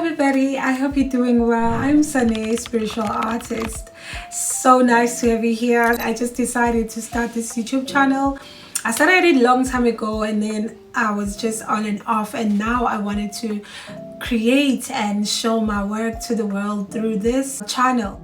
everybody, I hope you're doing well. I'm Sane, spiritual artist. So nice to have you here. I just decided to start this YouTube channel. I started it a long time ago and then I was just on and off, and now I wanted to create and show my work to the world through this channel.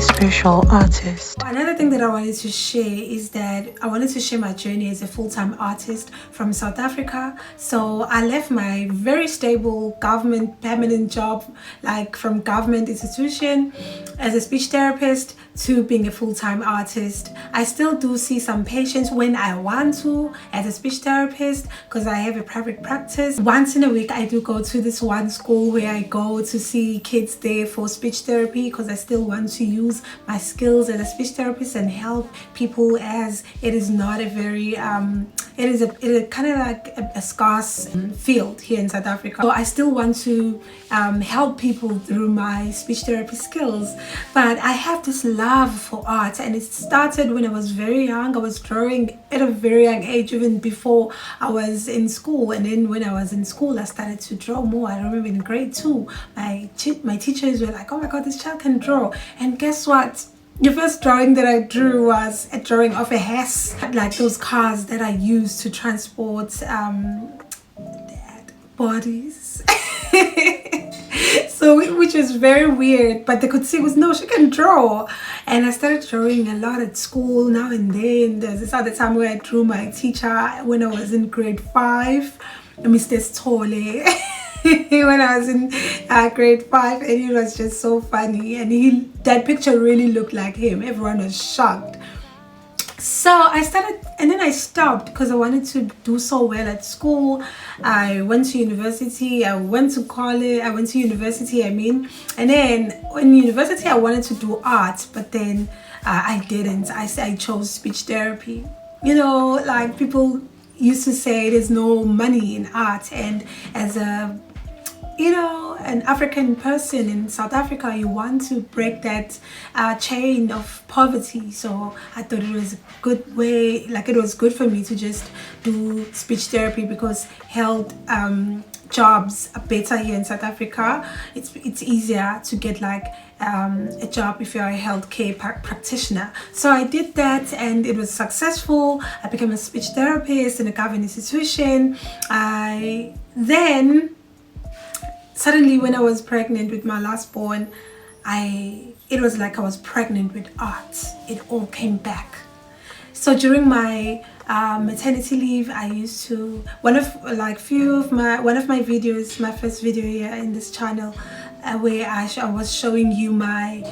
Spiritual artist. Another thing that I wanted to share is that I wanted to share my journey as a full-time artist from South Africa. So I left my very stable government permanent job, like from government institution, as a speech therapist to being a full-time artist. I still do see some patients when I want to as a speech therapist because I have a private practice. Once in a week I do go to this one school where I go to see kids there for speech therapy because I still want to use my skills as a speech therapist and help people, as it is not a very it is kind of like a scarce field here in South Africa. So I still want to help people through my speech therapy skills. But I have this love for art, and it started when I was very young. I was drawing at a very young age, even before I was in school. And then when I was in school, I started to draw more. I remember in grade 2, my teachers were like, "Oh my God, this child can draw." And guess what? The first drawing that I drew was a drawing of a hearse, like those cars that I use to transport dead bodies. So, which was very weird, but they could see was, no, she can draw. And I started drawing a lot at school now and then. There's this other time where I drew my teacher when I was in grade 5, Mr. Stole. When I was in grade 5, and it was just so funny, and that picture really looked like him. Everyone was shocked. So I started, and then I stopped because I wanted to do so well at school. I went to university, I went to college, I went to university, and then in university I wanted to do art, but then I didn't. I chose speech therapy. You know, like people used to say there's no money in art, and as an African person in South Africa, you want to break that chain of poverty. So I thought it was a good way, like it was good for me to just do speech therapy because health jobs are better here in South Africa. It's easier to get like a job if you're a healthcare practitioner. So I did that and it was successful. I became a speech therapist in a government institution. Suddenly, when I was pregnant with my last born, it was like I was pregnant with art. It all came back. So during my maternity leave, I used to, one of my videos, my first video here in this channel, where I was showing you my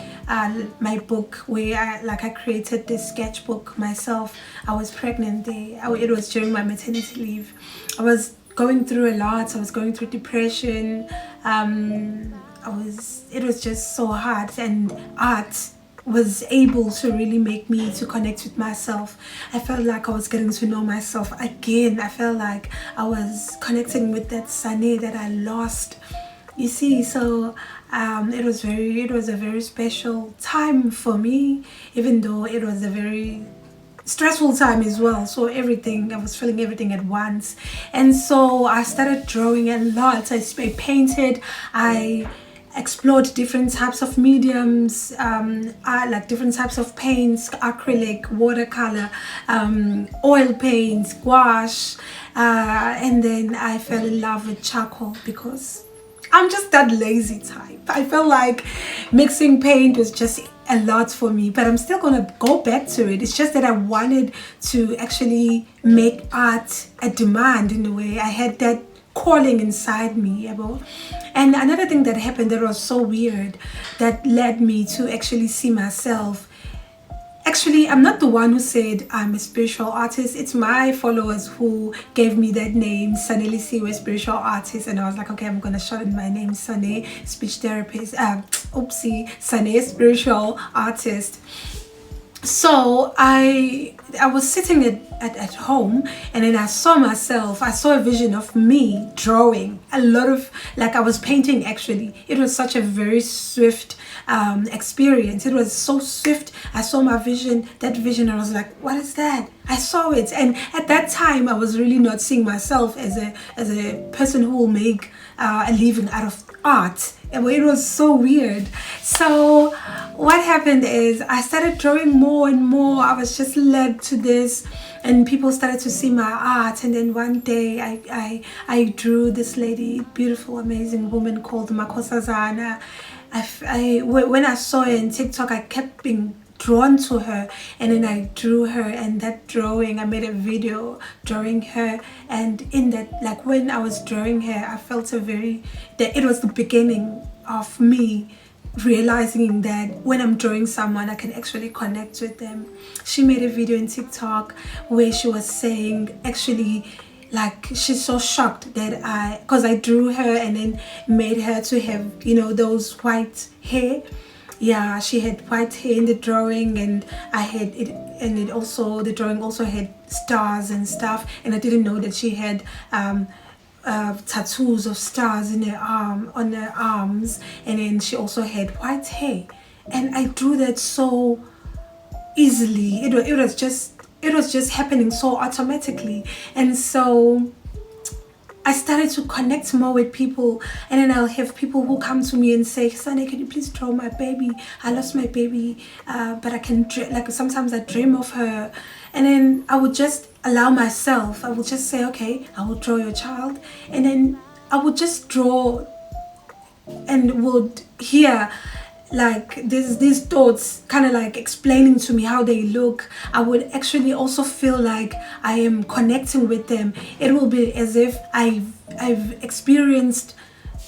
book, where I created this sketchbook myself. I was pregnant there. It was during my maternity leave. I was going through a lot. I was going through depression. It was just so hard, and art was able to really make me to connect with myself. I felt like I was getting to know myself again. I felt like I was connecting with that Sane that I lost. You see, so it was a very special time for me, even though it was a very stressful time as well. So I was feeling everything at once, and so I started drawing a lot. I painted, I explored different types of mediums, like different types of paints: acrylic, watercolor, oil paints, gouache, and then I fell in love with charcoal because I'm just that lazy type. I felt like mixing paint was just a lot for me, but I'm still gonna go back to it. It's just that I wanted to actually make art a demand in a way. I had that calling inside me. And another thing that happened that was so weird, that led me to actually see myself. Actually, I'm not the one who said I'm a spiritual artist. It's my followers who gave me that name, Saneli Siwe, spiritual artist. And I was like, okay, I'm going to shorten my name, Sane, speech therapist. Sane, spiritual artist. So I was sitting at home, and then I saw a vision of me drawing a lot of, like I was painting actually. It was such a very swift experience. It was so swift. I saw my vision, that vision, and I was like, what is that? I saw it, and at that time I was really not seeing myself as a person who will make a living out of art. And it was so weird. So what happened is I started drawing more and more. I was just led to this, and people started to see my art. And then one day I drew this lady, beautiful, amazing woman called Makosazana. When I saw her in TikTok, I kept being drawn to her, and then I drew her, and that drawing, I made a video drawing her. And in that, like when I was drawing her, I felt that it was the beginning of me realizing that when I'm drawing someone, I can actually connect with them. She made a video in TikTok where she was saying, actually, like, she's so shocked that because I drew her and then made her to have, those white hair. Yeah, she had white hair in the drawing, and I had it, and the drawing also had stars and stuff, and I didn't know that she had tattoos of stars in on her arms, and then she also had white hair, and I drew that so easily. It was just happening so automatically, and so I started to connect more with people. And then I'll have people who come to me and say, Sunny, can you please draw my baby? I lost my baby, but I can like sometimes I dream of her. And then I would just allow myself, I would just say, okay, I will draw your child. And then I would just draw and would hear like these thoughts kind of like explaining to me how they look. I would actually also feel like I am connecting with them. It will be as if I've experienced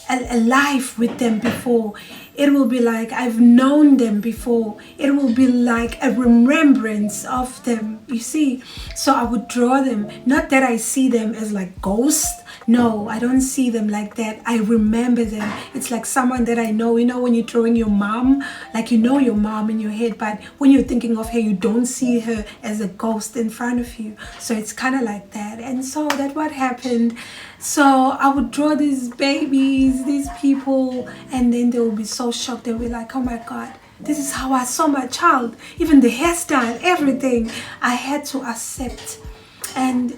a life with them before. It will be like I've known them before. It will be like a remembrance of them, you see. So I would draw them, not that I see them as like ghosts. No, I don't see them like that. I remember them. It's like someone that I know. You know, when you're drawing your mom, like you know your mom in your head, but when you're thinking of her, you don't see her as a ghost in front of you. So it's kind of like that. And so that's what happened. So I would draw these babies, these people, and then they will be so shocked. They'll be like, oh my God, this is how I saw my child. Even the hairstyle, everything. I had to accept. And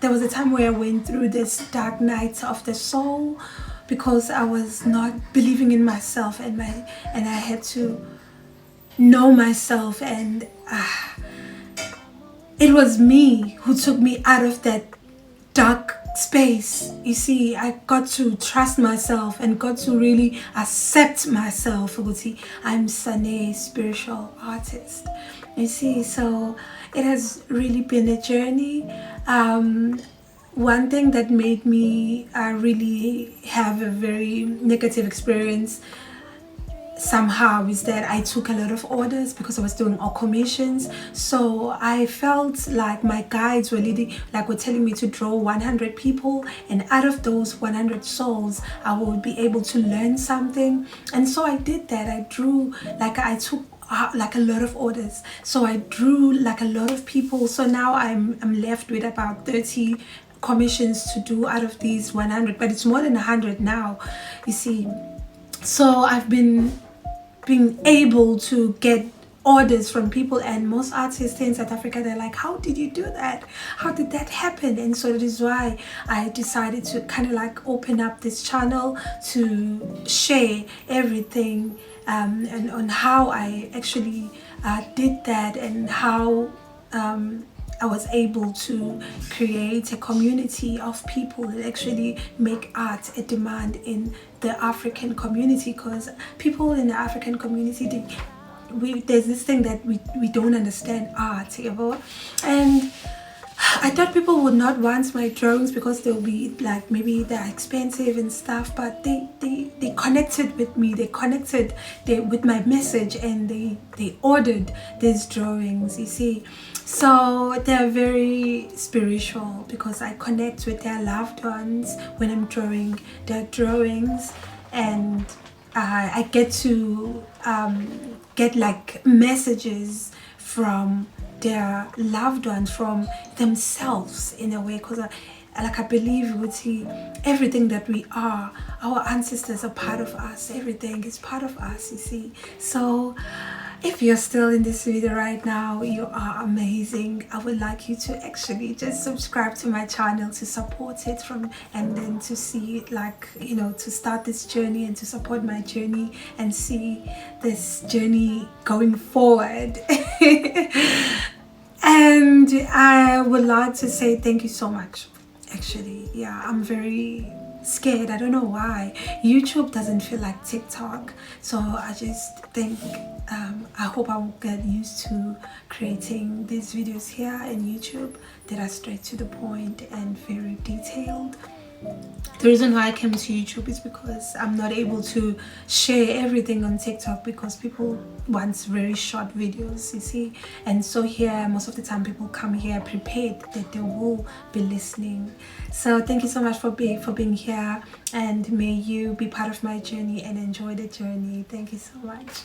there was a time where I went through this dark night of the soul because I was not believing in myself, and I had to know myself, and it was me who took me out of that dark space. You see, I got to trust myself and got to really accept myself. I'm Sane, spiritual artist. You see, so it has really been a journey. One thing that made me really have a very negative experience somehow is that I took a lot of orders because I was doing all commissions. So I felt like my guides were were telling me to draw 100 people, and out of those 100 souls I would be able to learn something. And so I did that. I drew, like I took like a lot of orders, so I drew like a lot of people. So now I'm left with about 30 commissions to do out of these 100, but it's more than 100 now, you see. So I've been being able to get orders from people, and most artists in South Africa, they're like, how did you do that? How did that happen? And so that is why I decided to kind of like open up this channel to share everything and on how I actually did that, and how I was able to create a community of people that actually make art a demand in the African community. Because people in the African community, there's this thing that we don't understand art, and I thought people would not want my drawings because they'll be like, maybe they're expensive and stuff, but they connected with me. They connected with my message, and they ordered these drawings, you see. So they're very spiritual because I connect with their loved ones when I'm drawing their drawings, and I get to get like messages from their loved ones, from themselves in a way, because I believe we would see everything that we are, our ancestors are part of us, everything is part of us, you see. So if you're still in this video right now, you are amazing. I would like you to actually just subscribe to my channel to support it and then to see, like, you know, to start this journey and to support my journey and see this journey going forward. And I would like to say thank you so much. Actually, yeah, I'm very scared. I don't know why. YouTube doesn't feel like TikTok, so I just think I hope I will get used to creating these videos here in YouTube that are straight to the point and very detailed. The reason why I came to YouTube is because I'm not able to share everything on TikTok because people want very short videos, you see. And so here, most of the time, people come here prepared that they will be listening. So thank you so much for being here, and may you be part of my journey and enjoy the journey. Thank you so much.